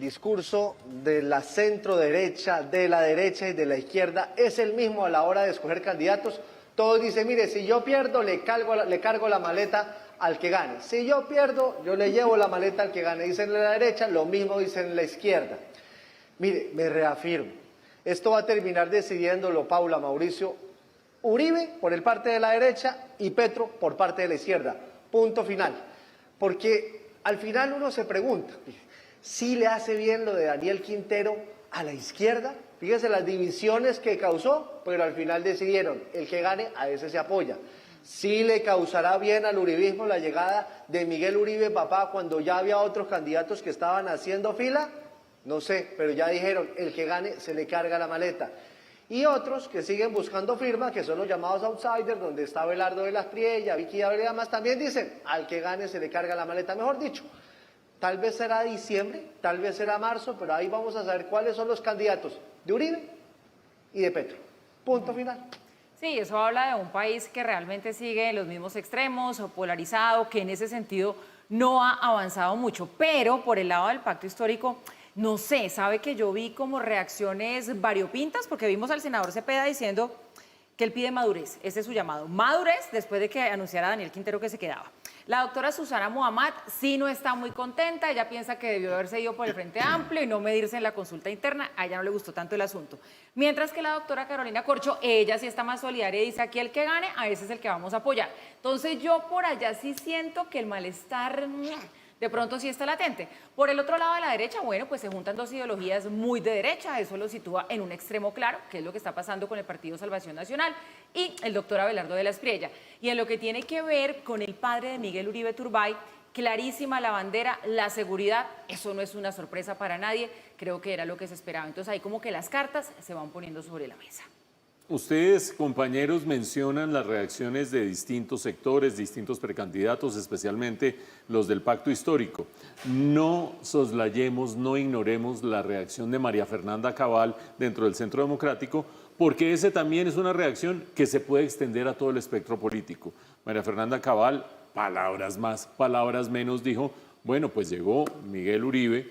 discurso de la centro derecha, de la derecha y de la izquierda es el mismo a la hora de escoger candidatos. Todos dicen, mire, si yo pierdo, le cargo la maleta al que gane. Si yo pierdo, yo le llevo la maleta al que gane. Dicen en la derecha, lo mismo dicen en la izquierda. Mire, me reafirmo. Esto va a terminar decidiéndolo, Paula, Mauricio, Uribe por el parte de la derecha y Petro por parte de la izquierda. Punto final. Porque al final uno se pregunta, ¿sí le hace bien lo de Daniel Quintero a la izquierda? Fíjese las divisiones que causó, pero al final decidieron, el que gane a ese se apoya. ¿Sí le causará bien al uribismo la llegada de Miguel Uribe, papá, cuando ya había otros candidatos que estaban haciendo fila? No sé, pero ya dijeron, el que gane se le carga la maleta. Y otros que siguen buscando firma, que son los llamados outsiders, donde está Abelardo de la Espriella, Vicky Ávila más, también dicen, al que gane se le carga la maleta, mejor dicho. Tal vez será diciembre, tal vez será marzo, pero ahí vamos a saber cuáles son los candidatos de Uribe y de Petro. Punto final. Sí, eso habla de un país que realmente sigue en los mismos extremos, o polarizado, que en ese sentido no ha avanzado mucho. Pero por el lado del pacto histórico, no sé, sabe que yo vi como reacciones variopintas, porque vimos al senador Cepeda diciendo que él pide madurez, ese es su llamado, madurez después de que anunciara Daniel Quintero que se quedaba. La doctora Susana Muhammad sí no está muy contenta, ella piensa que debió haberse ido por el Frente Amplio y no medirse en la consulta interna, a ella no le gustó tanto el asunto. Mientras que la doctora Carolina Corcho, ella sí está más solidaria y dice aquí el que gane, a ese es el que vamos a apoyar. Entonces yo por allá sí siento que el malestar de pronto sí está latente. Por el otro lado de la derecha, bueno, pues se juntan dos ideologías muy de derecha, eso lo sitúa en un extremo claro, que es lo que está pasando con el Partido Salvación Nacional y el doctor Abelardo de la Espriella. Y en lo que tiene que ver con el padre de Miguel Uribe Turbay, clarísima la bandera, la seguridad, eso no es una sorpresa para nadie, creo que era lo que se esperaba. Entonces ahí como que las cartas se van poniendo sobre la mesa. Ustedes, compañeros, mencionan las reacciones de distintos sectores, distintos precandidatos, especialmente los del pacto histórico. No soslayemos, no ignoremos la reacción de María Fernanda Cabal dentro del Centro Democrático, porque ese también es una reacción que se puede extender a todo el espectro político. María Fernanda Cabal, palabras más, palabras menos, dijo, bueno, pues llegó Miguel Uribe,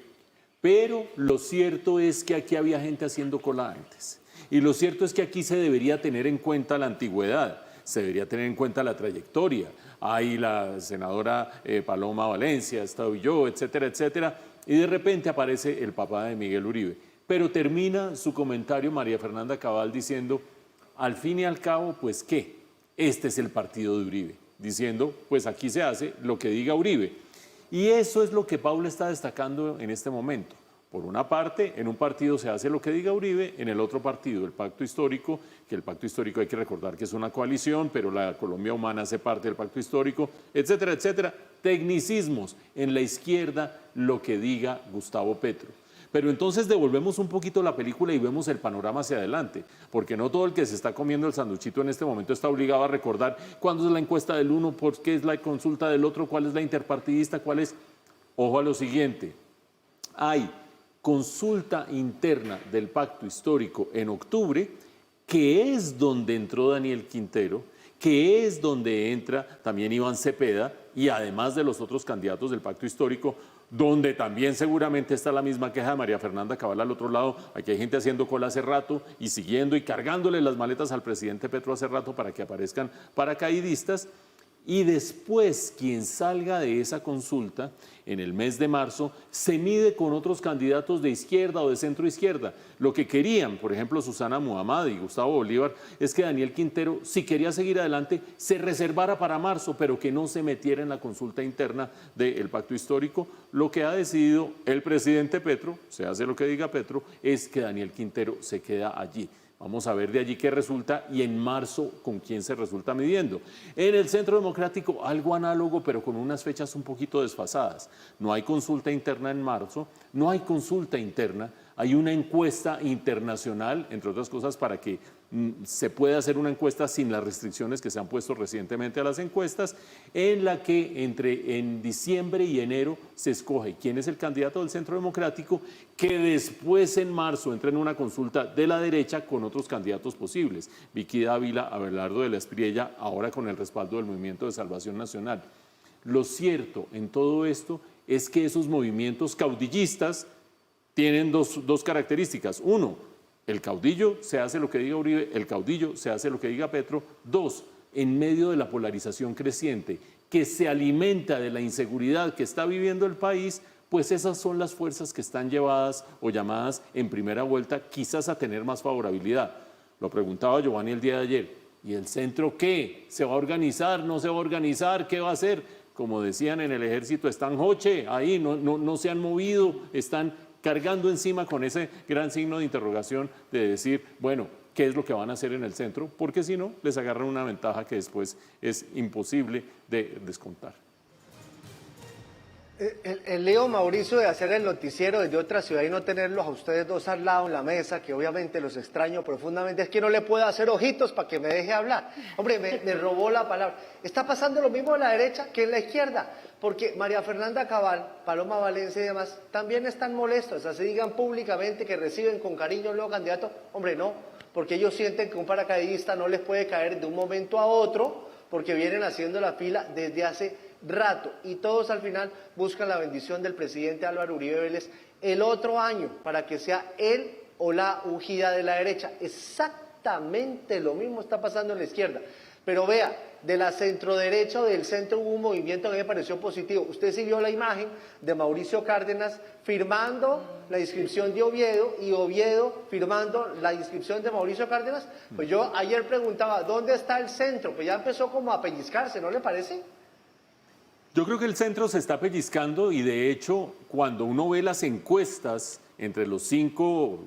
pero lo cierto es que aquí había gente haciendo cola antes. Y lo cierto es que aquí se debería tener en cuenta la antigüedad, se debería tener en cuenta la trayectoria. Hay la senadora Paloma Valencia, he estado yo, etcétera, etcétera. Y de repente aparece el papá de Miguel Uribe. Pero termina su comentario María Fernanda Cabal diciendo, al fin y al cabo, pues ¿qué? Este es el partido de Uribe. Diciendo, pues aquí se hace lo que diga Uribe. Y eso es lo que Paula está destacando en este momento. Por una parte, en un partido se hace lo que diga Uribe, en el otro partido, el pacto histórico, que el pacto histórico hay que recordar que es una coalición, pero la Colombia Humana hace parte del pacto histórico, etcétera, etcétera. Tecnicismos, en la izquierda, lo que diga Gustavo Petro. Pero entonces devolvemos un poquito la película y vemos el panorama hacia adelante, porque no todo el que se está comiendo el sanduchito en este momento está obligado a recordar cuándo es la encuesta del uno, por qué es la consulta del otro, cuál es la interpartidista, cuál es... Ojo a lo siguiente, hay consulta interna del pacto histórico en octubre, que es donde entró Daniel Quintero, que es donde entra también Iván Cepeda y además de los otros candidatos del pacto histórico, donde también seguramente está la misma queja de María Fernanda Cabal al otro lado. Aquí hay gente haciendo cola hace rato y siguiendo y cargándole las maletas al presidente Petro hace rato para que aparezcan paracaidistas. Y después, quien salga de esa consulta en el mes de marzo, se mide con otros candidatos de izquierda o de centro izquierda. Lo que querían, por ejemplo, Susana Muhammad y Gustavo Bolívar, es que Daniel Quintero, si quería seguir adelante, se reservara para marzo, pero que no se metiera en la consulta interna del pacto histórico. Lo que ha decidido el presidente Petro, se hace lo que diga Petro, es que Daniel Quintero se queda allí. Vamos a ver de allí qué resulta y en marzo con quién se resulta midiendo. En el Centro Democrático algo análogo, pero con unas fechas un poquito desfasadas. No hay consulta interna en marzo, no hay consulta interna, hay una encuesta internacional, entre otras cosas, para que se pueda hacer una encuesta sin las restricciones que se han puesto recientemente a las encuestas, en la que en diciembre y enero se escoge quién es el candidato del Centro Democrático, que después en marzo entra en una consulta de la derecha con otros candidatos posibles. Vicky Ávila, Abelardo de la Espriella, ahora con el respaldo del Movimiento de Salvación Nacional. Lo cierto en todo esto es que esos movimientos caudillistas tienen dos características. Uno, el caudillo se hace lo que diga Uribe, el caudillo se hace lo que diga Petro. Dos, en medio de la polarización creciente que se alimenta de la inseguridad que está viviendo el país, pues esas son las fuerzas que están llevadas o llamadas en primera vuelta quizás a tener más favorabilidad. Lo preguntaba Giovanni el día de ayer. ¿Y el centro qué? ¿Se va a organizar? ¿No se va a organizar? ¿Qué va a hacer? Como decían en el ejército, están joche, ahí no se han movido, están cargando encima con ese gran signo de interrogación de decir, bueno, ¿qué es lo que van a hacer en el centro? Porque si no, les agarran una ventaja que después es imposible de descontar. El lío, Mauricio, de hacer el noticiero desde otra ciudad y no tenerlos a ustedes dos al lado en la mesa, que obviamente los extraño profundamente, es que no le puedo hacer ojitos para que me deje hablar. Hombre, me robó la palabra. Está pasando lo mismo en la derecha que en la izquierda, porque María Fernanda Cabal, Paloma Valencia y demás también están molestos. Así digan públicamente que reciben con cariño al nuevo candidato. Hombre, no, porque ellos sienten que un paracaidista no les puede caer de un momento a otro, porque vienen haciendo la fila desde hace rato y todos al final buscan la bendición del presidente Álvaro Uribe Vélez el otro año para que sea él o la ungida de la derecha. Exactamente lo mismo está pasando en la izquierda. Pero vea, de la centroderecha o del centro hubo un movimiento que me pareció positivo. Usted sí vio la imagen de Mauricio Cárdenas firmando la inscripción de Oviedo y Oviedo firmando la inscripción de Mauricio Cárdenas. Pues yo ayer preguntaba, ¿dónde está el centro? Pues ya empezó como a pellizcarse, ¿no le parece? Yo creo que el centro se está pellizcando y de hecho cuando uno ve las encuestas entre los cinco,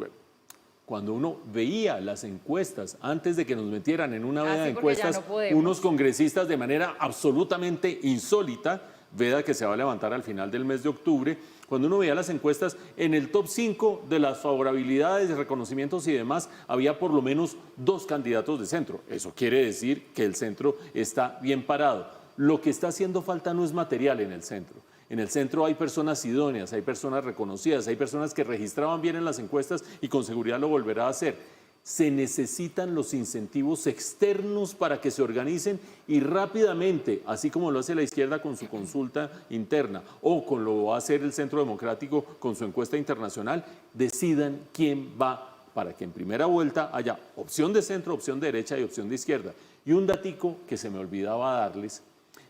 cuando uno veía las encuestas antes de que nos metieran en una veda de encuestas, unos congresistas de manera absolutamente insólita, veda que se va a levantar al final del mes de octubre, cuando uno veía las encuestas, en el top 5 de las favorabilidades, reconocimientos y demás, había por lo menos 2 candidatos de centro. Eso quiere decir que el centro está bien parado. Lo que está haciendo falta no es material en el centro. En el centro hay personas idóneas, hay personas reconocidas, hay personas que registraban bien en las encuestas y con seguridad lo volverá a hacer. Se necesitan los incentivos externos para que se organicen y rápidamente, así como lo hace la izquierda con su consulta interna o con lo va a hacer el Centro Democrático con su encuesta internacional, decidan quién va para que en primera vuelta haya opción de centro, opción de derecha y opción de izquierda. Y un datico que se me olvidaba darles,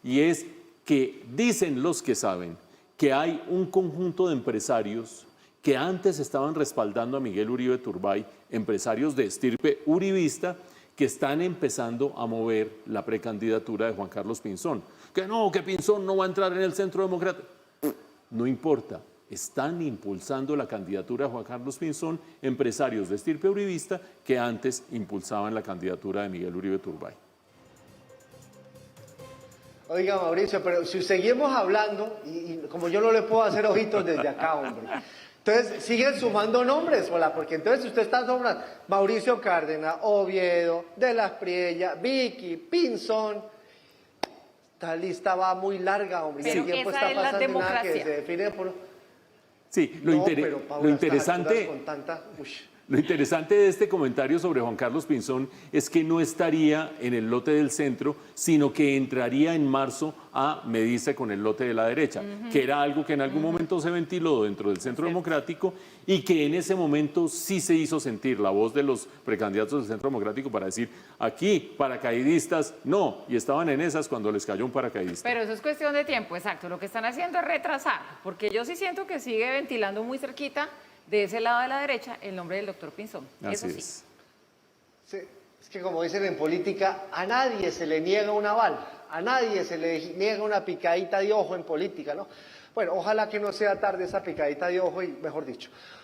y es que dicen los que saben que hay un conjunto de empresarios que antes estaban respaldando a Miguel Uribe Turbay, empresarios de estirpe uribista, que están empezando a mover la precandidatura de Juan Carlos Pinzón. Que no, que Pinzón no va a entrar en el Centro Democrático. No importa, están impulsando la candidatura de Juan Carlos Pinzón, empresarios de estirpe uribista que antes impulsaban la candidatura de Miguel Uribe Turbay. Oiga, Mauricio, pero si seguimos hablando, y como yo no le puedo hacer ojitos desde acá, hombre, entonces siguen sumando nombres, hola, porque entonces usted está nombrando Mauricio Cárdenas, Oviedo, De las Priella, Vicky, Pinzón. Esta lista va muy larga, hombre. Pero el tiempo esa está es la pasando y nada que democracia. se define por... Sí, pero, Paula, lo interesante... con tanta... Lo interesante de este comentario sobre Juan Carlos Pinzón es que no estaría en el lote del centro, sino que entraría en marzo a medirse con el lote de la derecha, que era algo que en algún momento se ventiló dentro del Centro Democrático y que en ese momento sí se hizo sentir la voz de los precandidatos del Centro Democrático para decir, aquí, paracaidistas, no, y estaban en esas cuando les cayó un paracaidista. Pero eso es cuestión de tiempo, exacto. Lo que están haciendo es retrasar, porque yo sí siento que sigue ventilando muy cerquita de ese lado de la derecha el nombre del doctor Pinzón. Así Eso sí. Sí, es que como dicen en política, a nadie se le niega un aval, a nadie se le niega una picadita de ojo en política, ¿no? Bueno, ojalá que no sea tarde esa picadita de ojo y, mejor dicho.